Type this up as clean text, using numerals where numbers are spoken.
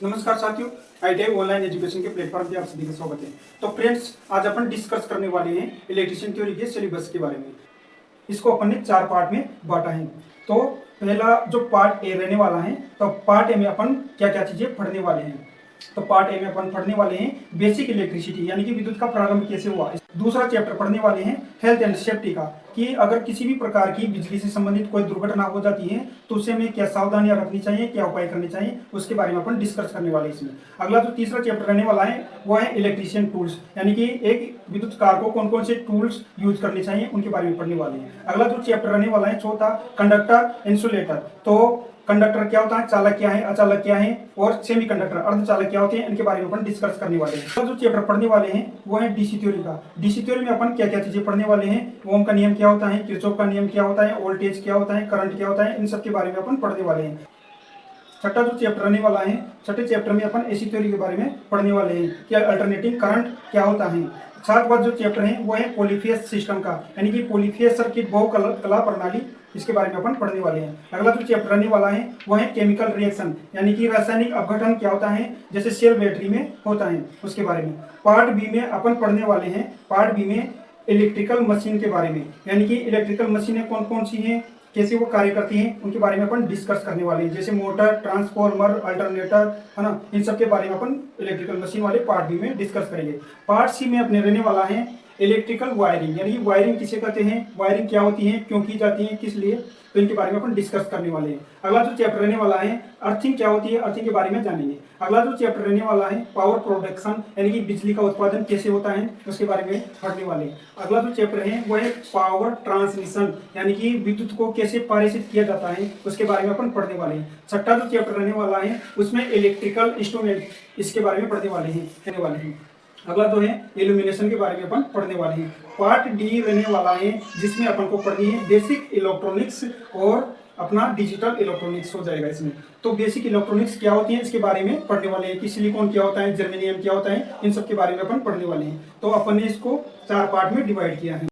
नमस्कार साथियों, ITI online education के प्लेटफॉर्म पे आप सभी का स्वागत है। तो फ्रेंड्स, आज अपन डिस्कस करने वाले हैं इलेक्ट्रिशियन थ्योरी के सिलेबस के बारे में। इसको अपन ने 4 पार्ट में बांटा है। तो पहला जो पार्ट ए रहने वाला है, तो पार्ट ए में अपन क्या क्या चीजें पढ़ने वाले हैं। तो पार्ट ए में अपन पढ़ने वाले हैं बेसिक इलेक्ट्रिसिटी, यानी कि विद्युत का प्रारंभ कैसे हुआ। दूसरा चैप्टर पढ़ने वाले हैं हेल्थ एंड सेफ्टी का, कि अगर किसी भी प्रकार की बिजली से संबंधित कोई दुर्घटना हो जाती है तो उससे हमें क्या सावधानियां रखनी चाहिए, क्या उपाय करने चाहिए, उसके बारे में अपन डिस्कस करने वाले हैं इसमें। अगला जो तीसरा चैप्टर रहने वाला है वो है इलेक्ट्रिशियन टूल्स, यानी कि एक विद्युत कार को कौन कौन से टूल्स यूज करने चाहिए उनके बारे में पढ़ने वाले हैं। अगला जो चैप्टर रहने वाला है चौथा, कंडक्टर इंसुलेटर। तो कंडक्टर क्या होता है, चालक क्या है, अचालक क्या है, और सेमीकंडक्टर अर्धचालक क्या होते हैं, इनके बारे में अपन डिस्कस करने वाले हैं। तो जो चैप्टर पढ़ने वाले हैं वो है डीसी थ्योरी का। डीसी थ्योरी में अपन क्या क्या चीजें पढ़ने वाले हैं, ओम का नियम क्या होता है, किरचॉफ का नियम क्या होता है, वोल्टेज क्या होता है, करंट क्या होता है, इन सब के बारे में अपन पढ़ने वाले हैं। छठा जो चैप्टर रहने वाला है, छठे चैप्टर में अपन एसी थ्योरी के बारे में पढ़ने वाले हैं कि अल्टरनेटिंग करंट क्या होता है। साथ बाद जो चैप्टर है वो है पॉलीफेज सिस्टम का, यानी कि पॉलीफेज सर्किट बहुकला प्रणाली, इसके बारे में अपन पढ़ने वाले हैं। अगला जो चैप्टर रहने वाला है वो है केमिकल रिएक्शन, यानी कि रासायनिक अपघटन क्या होता है, जैसे सेल बैटरी में होता है, उसके बारे में। पार्ट बी में अपन पढ़ने वाले हैं, पार्ट बी में इलेक्ट्रिकल मशीन के बारे में, यानी कि इलेक्ट्रिकल मशीनें कौन कौन सी हैं, कैसे वो कार्य करती हैं, उनके बारे में अपन डिस्कस करने वाले हैं। जैसे मोटर, ट्रांसफॉर्मर, अल्टरनेटर, है ना, इन सब के बारे में अपन इलेक्ट्रिकल मशीन वाले पार्ट बी में डिस्कस करेंगे। पार्ट सी में अपने रहने वाला है इलेक्ट्रिकल वायरिंग, यानी कि वायरिंग किसे कहते हैं, वायरिंग क्या होती है, क्यों की जाती है, किस लिए, तो इनके बारे में अपन डिस्कस करने वाले हैं। अगला जो चैप्टर रहने वाला है अर्थिंग क्या होती है, अर्थिंग के बारे में जानेंगे। अगला जो चैप्टर रहने वाला है पावर प्रोडक्शन, यानी कि बिजली का उत्पादन कैसे होता है, उसके बारे में पढ़ने वाले हैं। अगला जो चैप्टर है वो है पावर ट्रांसमिशन, यानी कि विद्युत को कैसे पारित किया जाता है, उसके बारे में अपन पढ़ने वाले हैं। छठा जो चैप्टर रहने वाला है उसमें इलेक्ट्रिकल इंस्ट्रूमेंट, इसके बारे में पढ़ने वाले हैं। अगला जो है इल्यूमिनेशन के बारे में अपन पढ़ने वाले हैं। पार्ट डी रहने वाला है जिसमें अपन को पढ़नी है बेसिक इलेक्ट्रॉनिक्स और अपना डिजिटल इलेक्ट्रॉनिक्स हो जाएगा इसमें। तो बेसिक इलेक्ट्रॉनिक्स क्या होती है इसके बारे में पढ़ने वाले हैं, कि सिलिकॉन क्या होता है, जर्मेनियम क्या होता है, इन सब के बारे में अपन पढ़ने वाले हैं। तो अपन ने इसको 4 पार्ट में डिवाइड किया है।